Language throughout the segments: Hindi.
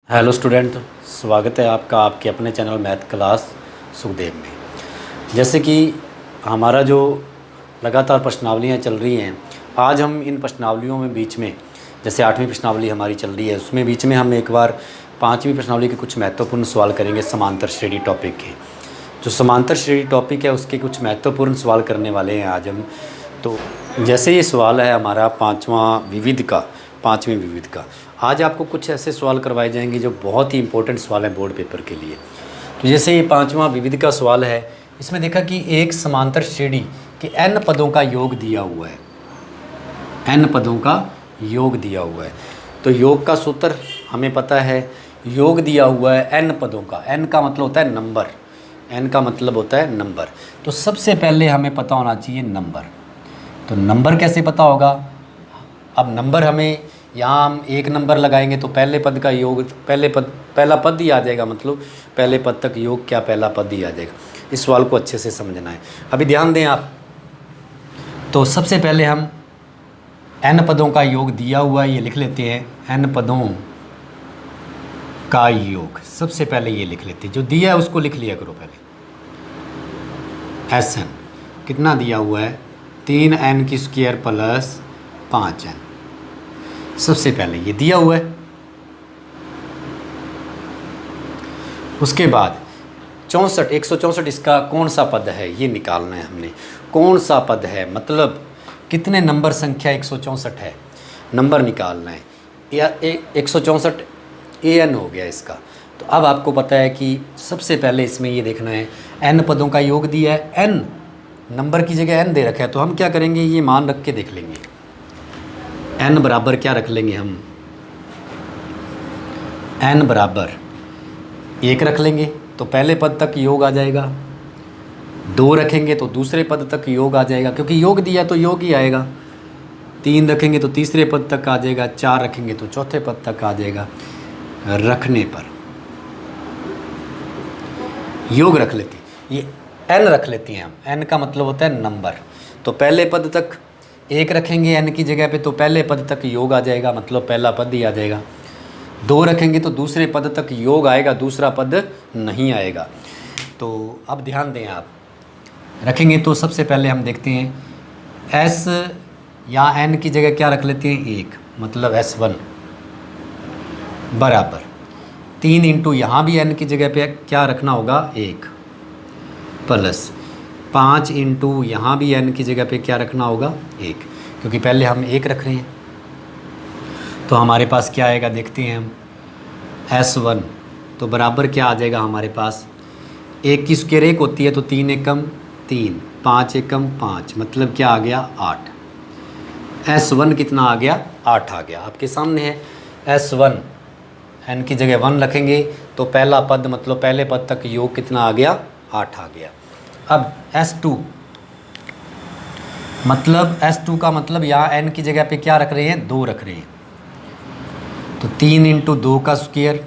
हेलो स्टूडेंट, स्वागत है आपका आपके अपने चैनल मैथ क्लास सुखदेव में। जैसे कि हमारा जो लगातार प्रश्नावलियाँ चल रही हैं, आज हम इन प्रश्नावलियों में बीच में जैसे 8वीं प्रश्नावली हमारी चल रही है, उसमें बीच में हम एक बार 5वीं प्रश्नावली के कुछ महत्वपूर्ण सवाल करेंगे समांतर श्रेणी टॉपिक के। जो समांतर श्रेणी टॉपिक है उसके कुछ महत्वपूर्ण सवाल करने वाले हैं आज हम। तो जैसे ये सवाल है हमारा 5वीं विविध का, आज आपको कुछ ऐसे सवाल करवाए जाएंगे जो बहुत ही इंपॉर्टेंट सवाल हैं बोर्ड पेपर के लिए। तो जैसे ये 5वां विविध का सवाल है, इसमें देखा कि एक समांतर श्रेणी के n पदों का योग दिया हुआ है, n पदों का योग दिया हुआ है। तो योग का सूत्र हमें पता है, योग दिया हुआ है n पदों का, n का मतलब होता है नंबर, n का मतलब होता है नंबर। तो सबसे पहले हमें पता होना चाहिए नंबर। तो नंबर कैसे पता होगा? अब नंबर हमें यहाँ हम एक नंबर लगाएंगे तो पहले पद का योग पहला पद ही आ जाएगा, मतलब पहले पद तक योग क्या पहला पद ही आ जाएगा। इस सवाल को अच्छे से समझना है, अभी ध्यान दें आप। तो सबसे पहले हम n पदों का योग दिया हुआ है, ये लिख लेते हैं, n पदों का योग। सबसे पहले ये लिख लेते हैं, जो दिया है उसको लिख लिया करो पहले। Sn कितना दिया हुआ है? 3n² plus 5n। सबसे पहले ये दिया हुआ है। उसके बाद 164 इसका कौन सा पद है ये निकालना है हमने। कौन सा पद है मतलब कितने नंबर संख्या 164 है, नंबर निकालना है। या 164 an हो गया इसका। तो अब आपको पता है कि सबसे पहले इसमें ये देखना है n पदों का योग दिया है, n नंबर की जगह n दे रखा है। तो हम क्या करेंगे, ये मान रख के देख लेंगे। n बराबर क्या रख लेंगे हम? n बराबर 1 रख लेंगे तो पहले पद तक योग आ जाएगा। 2 रखेंगे तो दूसरे पद तक योग आ जाएगा, क्योंकि योग दिया तो योग ही आएगा। 3 रखेंगे तो तीसरे पद तक आ जाएगा। 4 रखेंगे तो चौथे पद तक आ जाएगा। रखने पर योग रख लेते हैं, ये n रख लेते हैं हम। n का मतलब होता है नंबर। तो पहले पद तक 1 रखेंगे n की जगह पे तो पहले पद तक योग आ जाएगा, मतलब पहला पद ही आ जाएगा। 2 रखेंगे तो दूसरे पद तक योग आएगा, दूसरा पद नहीं आएगा। तो अब ध्यान दें आप, रखेंगे तो सबसे पहले हम देखते हैं s या n की जगह क्या रख लेते हैं? 1, मतलब S1 बराबर 3 इंटू यहाँ भी n की जगह पे क्या रखना होगा? 1 प्लस 5 इंटू यहाँ भी n की जगह पे क्या रखना होगा? 1, क्योंकि पहले हम 1 रख रहे हैं। तो हमारे पास क्या आएगा देखते हैं हम। S1 तो बराबर क्या आ जाएगा हमारे पास? 1 की स्क्वायर 1 होती है तो 3 एकम 3, 5 एकम 5, मतलब क्या आ गया? 8। S1 कितना आ गया? 8 आ गया। आपके सामने है S1, n की जगह 1 रखेंगे तो पहला पद मतलब पहले पद तक योग कितना आ गया? 8 आ गया। अब S2 मतलब S2 का मतलब यहाँ n की जगह पे क्या रख रहे हैं? 2 रख रहे हैं। तो 3 इंटू 2 का स्क्वायर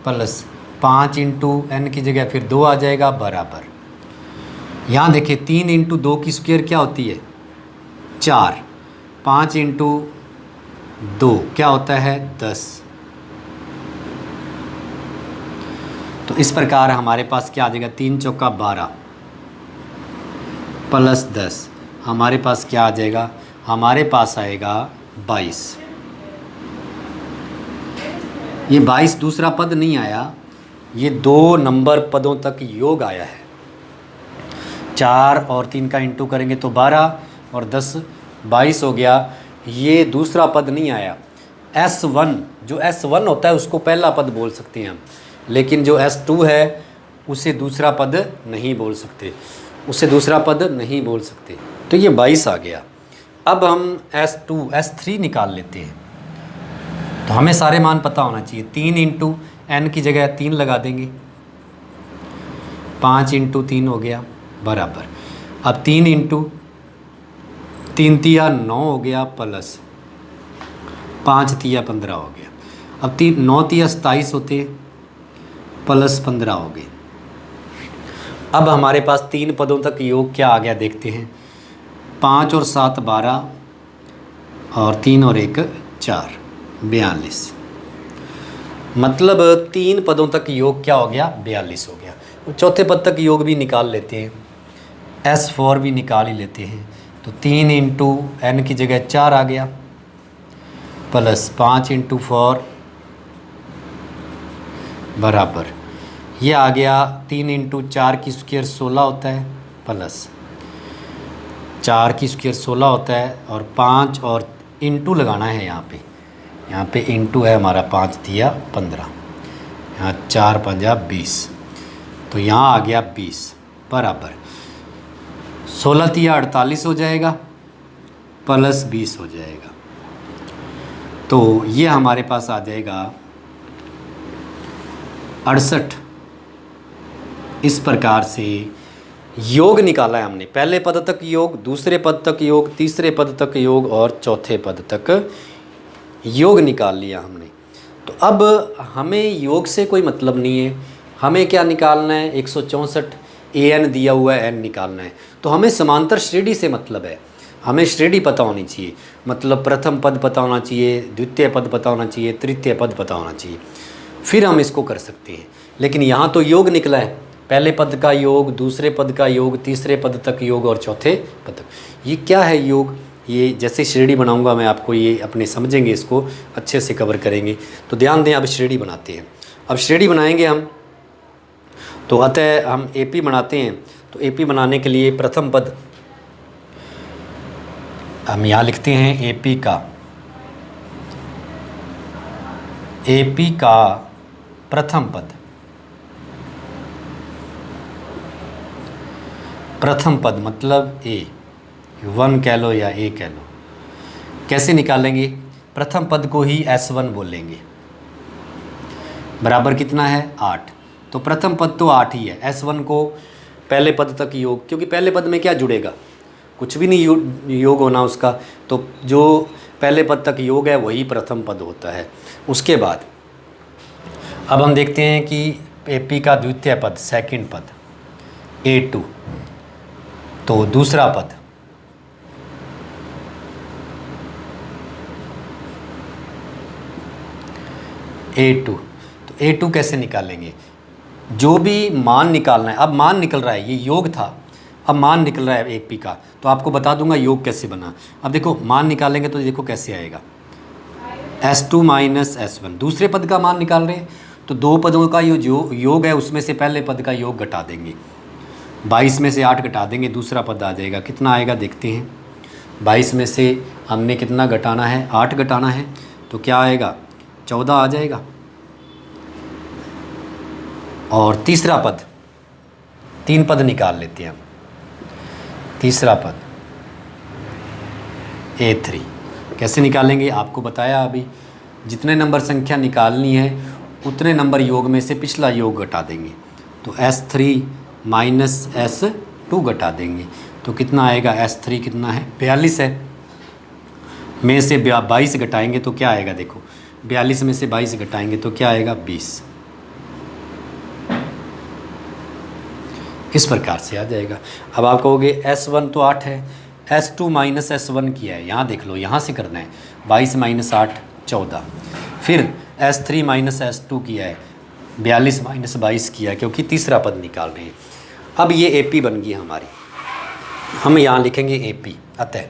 प्लस 5 इंटू n की जगह फिर 2 आ जाएगा बराबर। यहाँ देखिए 3 इंटू 2 की स्क्वायर क्या होती है? 4। 5 इंटू 2 क्या होता है? 10। तो इस प्रकार हमारे पास क्या आ जाएगा? 3 चौका 12 प्लस 10, हमारे पास क्या आ जाएगा? हमारे पास आएगा 22। ये 22 दूसरा पद नहीं आया, ये 2 नंबर पदों तक योग आया है। 4 और 3 का इंटू करेंगे तो 12 और 10 22 हो गया। ये दूसरा पद नहीं आया। S1 जो S1 होता है उसको पहला पद बोल सकते हैं हम, लेकिन जो S2 है उसे दूसरा पद नहीं बोल सकते, उसे दूसरा पद नहीं बोल सकते। तो ये 22 आ गया। अब हम S2 S3 निकाल लेते हैं। तो हमें सारे मान पता होना चाहिए। 3 इंटू n की जगह 3 लगा देंगे, 5 इंटू 3 हो गया बराबर। अब 3 इंटू 3 तिया 9 हो गया प्लस 5 तिया 15 हो गया। अब 9 तिया 27 होते प्लस 15 हो गए। अब हमारे पास 3 पदों तक योग क्या आ गया देखते हैं। 5 और 7 12 और 3 और 1 4, 42। मतलब 3 पदों तक योग क्या हो गया, 42 हो गया। तो चौथे पद तक योग भी निकाल लेते हैं, S4 भी निकाल ही लेते हैं। तो 3 इंटू n की जगह 4 आ गया, प्लस 5 इंटू 4 बराबर ये आ गया 3 इंटू 4 की स्क्वायर 16 होता है, प्लस 4 की स्क्वायर 16 होता है, और 5 और इंटू लगाना है यहाँ पे इंटू है हमारा, 5 दिया 15, यहाँ 4 पंजा 20, तो यहाँ आ गया 20 बराबर 16 तिया 48 हो जाएगा, प्लस 20 हो जाएगा। तो ये हमारे पास आ जाएगा 68। इस प्रकार से योग निकाला है हमने, पहले पद तक योग, दूसरे पद तक योग, तीसरे पद तक योग और चौथे पद तक योग निकाल लिया हमने। तो अब हमें योग से कोई मतलब नहीं है, हमें क्या निकालना है, 164 an दिया हुआ है, n निकालना है। तो हमें समांतर श्रेणी से मतलब है, हमें श्रेणी पता होनी चाहिए, मतलब प्रथम पद पता होना चाहिए, द्वितीय पद पता होना चाहिए, तृतीय पद पता होना चाहिए, फिर हम इसको कर सकते हैं। लेकिन यहाँ तो योग निकला है, पहले पद का योग, दूसरे पद का योग, तीसरे पद तक योग और चौथे पद तक। ये क्या है योग, ये जैसे श्रेणी बनाऊंगा मैं आपको, ये अपने समझेंगे, इसको अच्छे से कवर करेंगे। तो ध्यान दें, अब श्रेणी बनाते हैं। अब श्रेणी बनाएंगे हम, तो अतः हम AP बनाते हैं। तो AP बनाने के लिए प्रथम पद हम यहाँ लिखते हैं, AP का प्रथम पद, प्रथम पद मतलब A1 कह लो या A कह लो। कैसे निकालेंगे, प्रथम पद को ही S1 बोलेंगे, बराबर कितना है 8। तो प्रथम पद तो 8 ही है, S1 को पहले पद तक योग, क्योंकि पहले पद में क्या जुड़ेगा, कुछ भी नहीं योग होना उसका, तो जो पहले पद तक योग है वही प्रथम पद होता है। उसके बाद अब हम देखते हैं कि AP का द्वितीय पद, सेकंड पद A2, तो दूसरा पद A2। तो A2 कैसे निकालेंगे, जो भी मान निकालना है, अब मान निकल रहा है, ये योग था, अब मान निकल रहा है AP का, तो आपको बता दूंगा योग कैसे बना। अब देखो मान निकालेंगे तो देखो कैसे आएगा, S2 माइनस S1, दूसरे पद का मान निकाल रहे हैं, तो दो पदों का जो योग है उसमें से पहले पद का योग घटा देंगे, 22 में से 8 घटा देंगे, दूसरा पद आ जाएगा। कितना आएगा देखते हैं, 22 में से हमने कितना घटाना है, 8 घटाना है, तो क्या आएगा 14 आ जाएगा। और तीसरा पद, 3 पद निकाल लेते हैं हम, तीसरा पद A3 कैसे निकालेंगे, आपको बताया अभी, जितने नंबर संख्या निकालनी है उतने नंबर योग में से पिछला योग घटा देंगे, तो S3 माइनस S2 घटा देंगे, तो कितना आएगा, S3 कितना है 42 है, में से 22 घटाएंगे तो क्या आएगा, देखो 42 में से 22 घटाएंगे तो क्या आएगा 20, इस प्रकार से आ जाएगा। अब आप कहोगे S1 तो 8 है, S2 माइनस S1 किया है, यहाँ देख लो, यहाँ से करना है, 22 माइनस 8 14, फिर S3 माइनस S2 किया है, 42 माइनस 22 किया है, क्योंकि तीसरा पद निकाल रहे हैं। अब ये AP बन गई हमारी, हम यहाँ लिखेंगे AP, अतः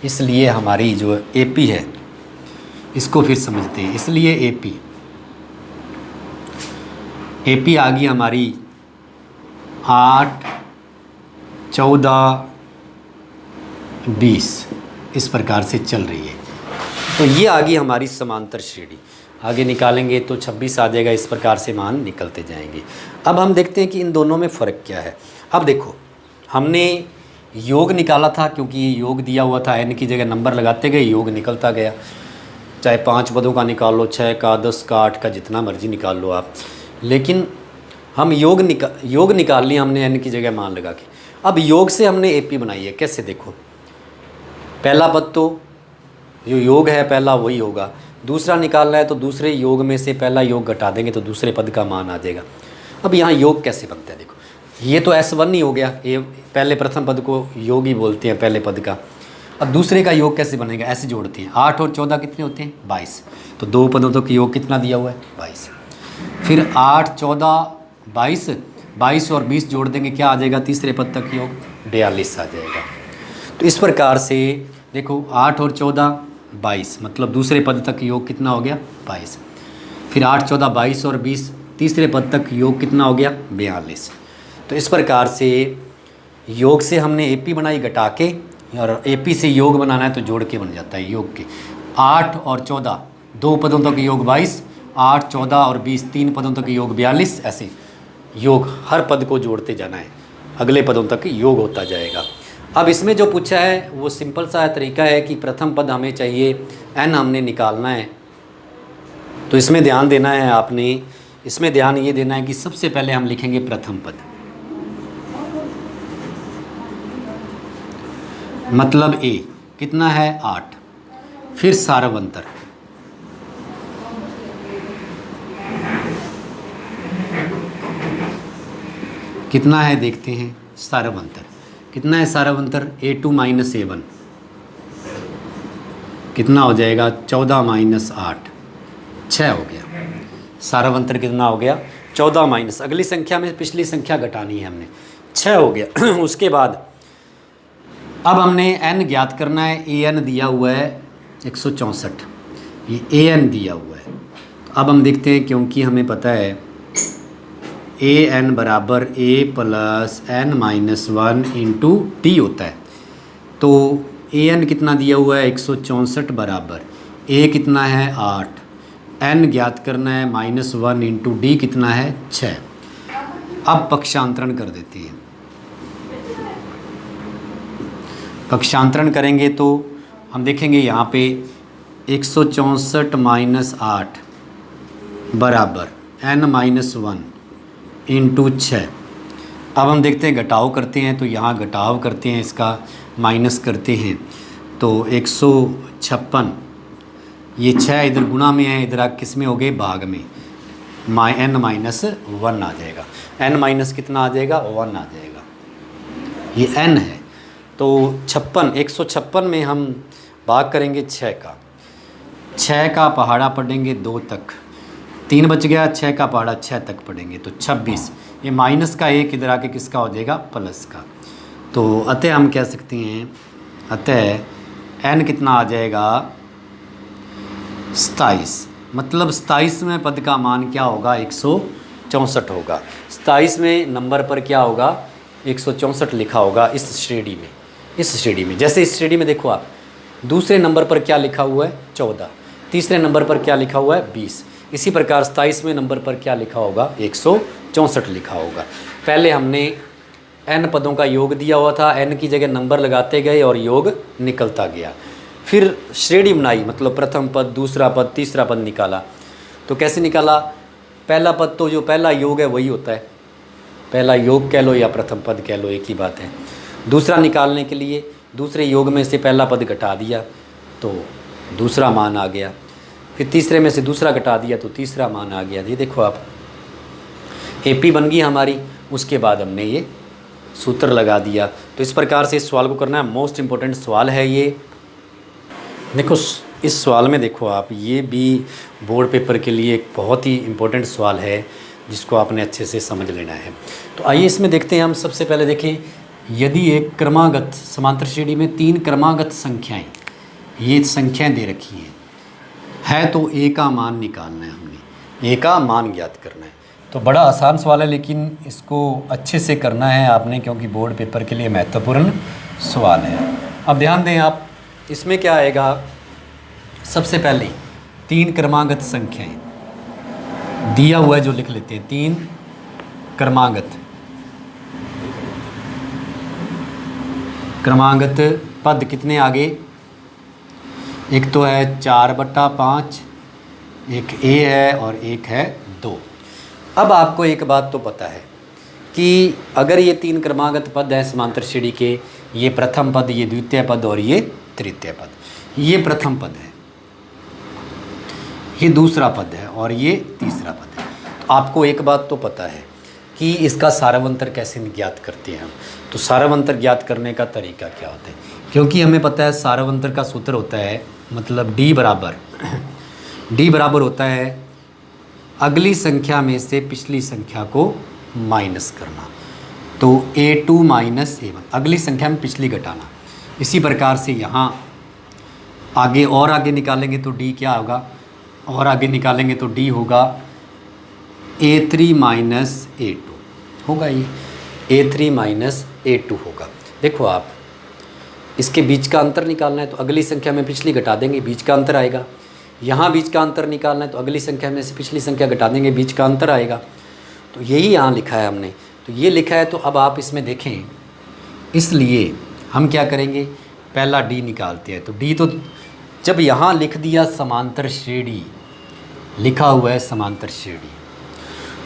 इसलिए हमारी जो AP है इसको फिर समझते हैं, इसलिए AP आ गई हमारी 8 14 20, इस प्रकार से चल रही है। तो ये आ गई हमारी समांतर श्रेणी, आगे निकालेंगे तो 26 आ जाएगा, इस प्रकार से मान निकलते जाएंगे। अब हम देखते हैं कि इन दोनों में फ़र्क क्या है। अब देखो हमने योग निकाला था, क्योंकि ये योग दिया हुआ था, n की जगह नंबर लगाते गए, योग निकलता गया, चाहे 5 पदों का निकाल लो, 6 का, 10 का, 8 का, जितना मर्जी निकाल लो आप। लेकिन हम योग निकाल लिया हमने n की जगह मान लगा के। अब योग से हमने AP बनाई है, कैसे देखो, पहला पद तो जो योग है पहला वही होगा, दूसरा निकालना है तो दूसरे योग में से पहला योग घटा देंगे तो दूसरे पद का मान आ जाएगा। अब यहाँ योग कैसे बनता है, देखो ये तो S1 ही हो गया, ये पहले प्रथम पद को योग ही बोलते हैं पहले पद का। अब दूसरे का योग कैसे बनेगा, ऐसे जोड़ते हैं। 8 और 14 कितने होते हैं, 22। तो दो पदों तक योग कितना दिया हुआ है, 22। फिर 8, 14, 22, 22 और 20 जोड़ देंगे, क्या आ जाएगा, तीसरे पद तक योग 42 आ जाएगा। तो इस प्रकार से देखो 8 और 14, 22, मतलब दूसरे पद तक योग कितना हो गया, 22। फिर 8, 14, 22 और 20, तीसरे पद तक योग कितना हो गया, 42। तो इस प्रकार से योग से हमने एपी बनाई घटा के, और एपी से योग बनाना है तो जोड़ के बन जाता है योग के। 8 और 14 दो पदों तक योग 22, 8, 14 और 20 तीन पदों तक योग 42। ऐसे योग हर पद को जोड़ते जाना है, अगले पदों तक योग होता जाएगा। अब इसमें जो पूछा है वो सिंपल सा तरीका है कि प्रथम पद हमें चाहिए, n हमने निकालना है। तो इसमें ध्यान देना है आपने, इसमें ध्यान ये देना है कि सबसे पहले हम लिखेंगे प्रथम पद, मतलब a कितना है 8, फिर सारवंतर कितना है देखते हैं। सारवंतर कितना है, सारवंतर A2 - A1 कितना हो जाएगा, 14 - 8 6 हो गया। सारवंतर कितना हो गया, 14 माइनस, अगली संख्या में पिछली संख्या घटानी है हमने, 6 हो गया। उसके बाद अब हमने n ज्ञात करना है। an दिया हुआ है 164, ये an दिया हुआ है। अब हम देखते हैं, क्योंकि हमें पता है an बराबर a + n - 1 × t होता है। तो an कितना दिया हुआ है 164 बराबर a कितना है 8, n ज्ञात करना है -1 × d कितना है 6। अब पक्षांतरण कर देते हैं। पक्षांतरण करेंगे तो हम देखेंगे यहाँ पे 164 - 8 बराबर n - 1 × 6। अब हम देखते हैं घटाव करते हैं, तो यहाँ घटाव करते हैं, इसका माइनस करते हैं, तो 156, ये 6 इधर गुणा में है, इधर किस में हो गए, भाग में, n - 1 आ जाएगा। n माइनस कितना आ जाएगा, 1 आ जाएगा, ये n है। तो 156 में हम भाग करेंगे 6 का पहाड़ा पढ़ेंगे 2 तक, 3 बच गया, 6 का पहाड़ा 6 तक पढ़ेंगे तो 26, ये माइनस का 1 इधर आके किसका हो जाएगा, प्लस का। तो अतः हम कह सकते हैं, अतः n कितना आ जाएगा 27, मतलब 27वें पद का मान क्या होगा, 164 होगा। 27वें नंबर पर क्या होगा, 164 लिखा होगा इस श्रेणी में। इस श्रेणी में, जैसे इस श्रेणी में देखो आप, दूसरे नंबर पर क्या लिखा हुआ है 14, तीसरे नंबर पर क्या लिखा हुआ है 20, इसी प्रकार 27वें नंबर पर क्या लिखा होगा, 164 लिखा होगा। पहले हमने n पदों का योग दिया हुआ था, n की जगह नंबर लगाते गए और योग निकलता गया। फिर श्रेणी बनाई, मतलब प्रथम पद, दूसरा पद, तीसरा पद निकाला। तो कैसे निकाला, पहला पद तो जो पहला योग है वही होता है, पहला योग कह लो या प्रथम पद कह लो, एक ही बात है। दूसरा निकालने के लिए दूसरे योग में से पहला पद घटा दिया तो दूसरा मान आ गया, फिर तीसरे में से दूसरा घटा दिया तो तीसरा मान आ गया। ये देखो आप, एपी बन गई हमारी। उसके बाद हमने ये सूत्र लगा दिया। तो इस प्रकार से इस सवाल को करना है, मोस्ट इम्पोर्टेंट सवाल है ये। देखो इस सवाल में देखो आप, ये भी बोर्ड पेपर के लिए एक बहुत ही इम्पोर्टेंट सवाल है जिसको आपने अच्छे से समझ लेना है। तो आइए इसमें देखते हैं हम। सबसे पहले देखें, यदि एक क्रमागत समांतर श्रेणी में 3 क्रमागत संख्याएं, ये संख्याएं दे रखी है तो a का मान निकालना है, हमने a का मान ज्ञात करना है। तो बड़ा आसान सवाल है, लेकिन इसको अच्छे से करना है आपने, क्योंकि बोर्ड पेपर के लिए महत्वपूर्ण सवाल है। अब ध्यान दें आप, इसमें क्या आएगा, सबसे पहले 3 क्रमागत संख्याएं दिया हुआ है जो लिख लेते हैं। 3 क्रमागत पद कितने आगे, एक तो है 4/5, एक a है और एक है 2। अब आपको एक बात तो पता है कि अगर ये 3 क्रमागत पद हैं समांतर श्रेणी के, ये प्रथम पद, ये द्वितीय पद और ये तृतीय पद, ये प्रथम पद है, ये दूसरा पद है और ये तीसरा पद है। तो आपको एक बात तो पता है कि इसका सारवंतर कैसे ज्ञात करते हैं हम। तो सारवंतर ज्ञात करने का तरीका क्या होता है, क्योंकि हमें पता है सारवंतर का सूत्र होता है, मतलब D बराबर होता है अगली संख्या में से पिछली संख्या को माइनस करना। तो A2 माइनस A1, अगली संख्या में पिछली घटाना। इसी प्रकार से यहाँ आगे और आगे निकालेंगे तो D क्या होगा, और आगे निकालेंगे तो D होगा A3 माइनस A2 होगा, ये A3 माइनस A2 होगा। देखो आप इसके बीच का अंतर निकालना है तो अगली संख्या में पिछली घटा देंगे, बीच का अंतर आएगा। यहाँ बीच का अंतर निकालना है तो अगली संख्या में से पिछली संख्या घटा देंगे, बीच का अंतर आएगा। तो यही यहाँ लिखा है हमने, तो ये लिखा है। तो अब आप इसमें देखें, इसलिए हम क्या करेंगे, पहला D निकालते हैं। तो D तो जब यहाँ लिख दिया समांतर श्रेणी, लिखा हुआ है समांतर श्रेणी,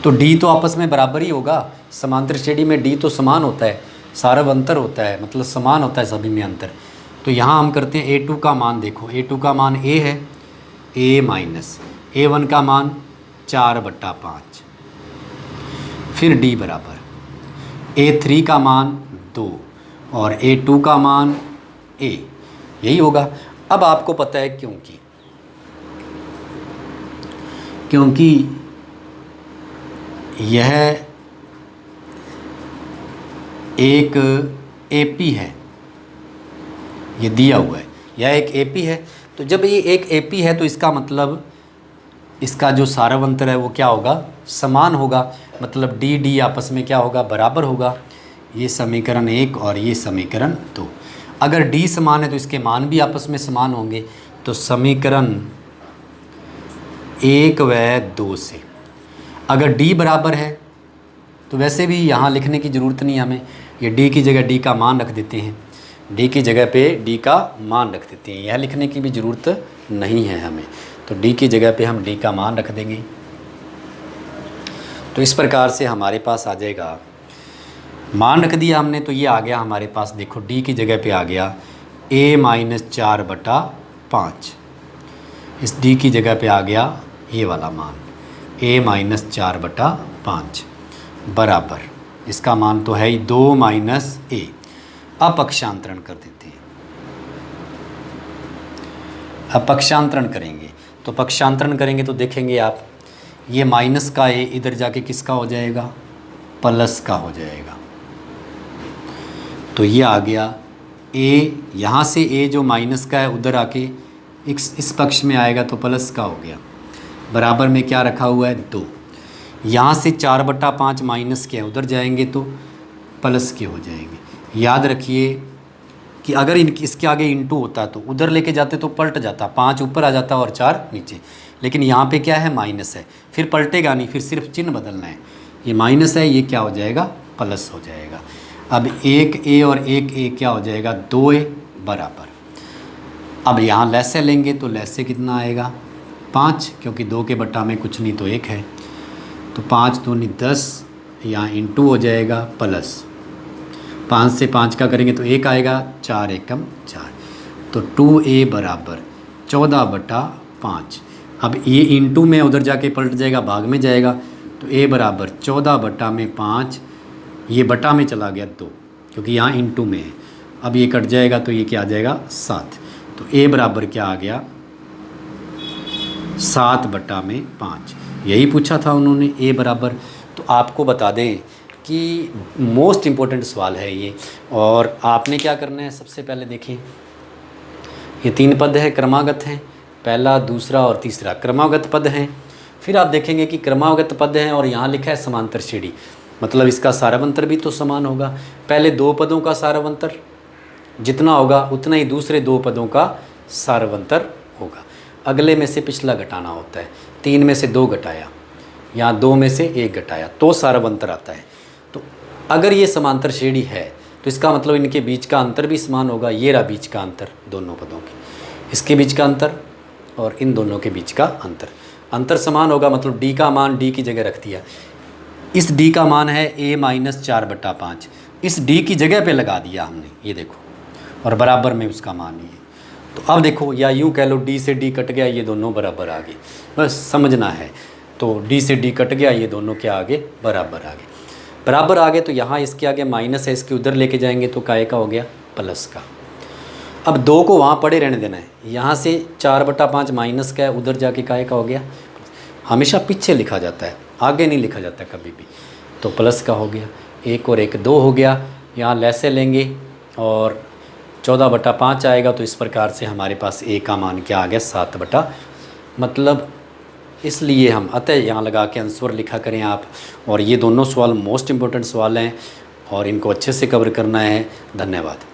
तो D तो आपस में बराबर ही होगा। समांतर श्रेणी में D तो समान होता है, सारवंतर होता है, मतलब समान होता है सभी में अंतर। तो यहाँ हम करते हैं A2 का मान, देखो A2 का मान A है, A माइनस A1 का मान 4/5, फिर D बराबर A3 का मान 2 और A2 का मान A, यही होगा। अब आपको पता है क्योंकि यह एक AP है, ये दिया हुआ है, यह एक AP है। तो जब ये एक AP है तो इसका मतलब इसका जो सारवंतर है वो क्या होगा, समान होगा। मतलब D आपस में क्या होगा, बराबर होगा। ये समीकरण 1 और ये समीकरण 2। अगर D समान है तो इसके मान भी आपस में समान होंगे। तो समीकरण 1 व 2 से अगर D बराबर है तो वैसे भी यहाँ लिखने की ज़रूरत नहीं है हमें, ये D की जगह D का मान रख देते हैं, D की जगह पे D का मान रख देते हैं, यह लिखने की भी ज़रूरत नहीं है हमें। तो D की जगह पे हम D का मान रख देंगे। तो इस प्रकार से हमारे पास आ जाएगा, मान रख दिया हमने तो ये आ गया हमारे पास, देखो D की जगह पे आ गया A माइनस 4/5, इस D की जगह पे आ गया ये वाला मान A माइनस 4/5 बराबर, इसका मान तो है ही 2 माइनस A। अपक्षांतरण कर देते हैं, अपक्षांतरण करेंगे। तो पक्षांतरण करेंगे तो देखेंगे आप, ये माइनस का A इधर जाके किसका हो जाएगा, प्लस का हो जाएगा। तो ये आ गया A, यहाँ से A जो माइनस का है उधर आके इस पक्ष में आएगा तो प्लस का हो गया, बराबर में क्या रखा हुआ है 2। यहाँ से 4/5 माइनस के उधर जाएंगे तो प्लस के हो जाएंगे। याद रखिए कि अगर इसके आगे इंटू होता तो उधर लेके जाते तो पलट जाता, 5 ऊपर आ जाता और 4 नीचे। लेकिन यहाँ पे क्या है, माइनस है, फिर पलटेगा नहीं, फिर सिर्फ चिन्ह बदलना है। ये माइनस है, ये क्या हो जाएगा, प्लस हो जाएगा। अब 1A और 1A क्या हो जाएगा, 2A बराबर। अब यहाँ लैसे लेंगे तो लैसे कितना आएगा 5, क्योंकि 2 के बट्टा में कुछ नहीं तो 1 है। तो 5 दूनी 10, यहाँ इंटू हो जाएगा प्लस, 5 से 5 का करेंगे तो 1 आएगा, 4 एकम 4। तो 2A बराबर 14/5। अब ये इंटू में उधर जाके पलट जाएगा, भाग में जाएगा। तो A बराबर 14/5, ये बटा में चला गया 2, क्योंकि यहाँ इंटू में है। अब ये कट जाएगा तो ये क्या आ जाएगा 7। तो A बराबर क्या आ गया 7/5। यही पूछा था उन्होंने, A बराबर। तो आपको बता दें कि मोस्ट इम्पोर्टेंट सवाल है ये। और आपने क्या करना है, सबसे पहले देखें ये 3 पद है, क्रमागत हैं, पहला, दूसरा और तीसरा क्रमागत पद हैं। फिर आप देखेंगे कि क्रमागत पद हैं और यहाँ लिखा है समांतर श्रेणी, मतलब इसका सारवंतर भी तो समान होगा। पहले 2 पदों का सारवंतर जितना होगा उतना ही दूसरे 2 पदों का सारवंतर होगा। अगले में से पिछला घटाना होता है, 3 में से 2 घटाया, यहाँ 2 में से 1 घटाया तो सारवंतर आता है। तो अगर ये समांतर श्रेणी है तो इसका मतलब इनके बीच का अंतर भी समान होगा। ये रहा बीच का अंतर दोनों पदों के, इसके बीच का अंतर और इन दोनों के बीच का अंतर समान होगा। मतलब D का मान D की जगह रख दिया। इस D का मान है A माइनस 4/5, इस D की जगह पे लगा दिया हमने, ये देखो, और बराबर में उसका मान ही है। तो अब देखो, या यूँ कह लो D से D कट गया, ये दोनों बराबर आ गए, बस समझना है। तो D से D कट गया, ये दोनों क्या आगे, बराबर आ गए। बराबर आ गए तो यहाँ इसके आगे माइनस है, इसके उधर लेके जाएंगे तो काय का हो गया, प्लस का। अब 2 को वहाँ पड़े रहने देना है। यहाँ से 4/5 माइनस का है, उधर जाके काय का हो गया, हमेशा पीछे लिखा जाता है, आगे नहीं लिखा जाता कभी भी। तो प्लस का हो गया, 1 और 1 2 हो गया। यहाँ लैसे लेंगे और 14/5 आएगा। तो इस प्रकार से हमारे पास a का मान क्या आ गया, 7 मतलब इसलिए हम अतः यहाँ लगा के आंसर लिखा करें आप। और ये दोनों सवाल मोस्ट इम्पोर्टेंट सवाल हैं और इनको अच्छे से कवर करना है। धन्यवाद।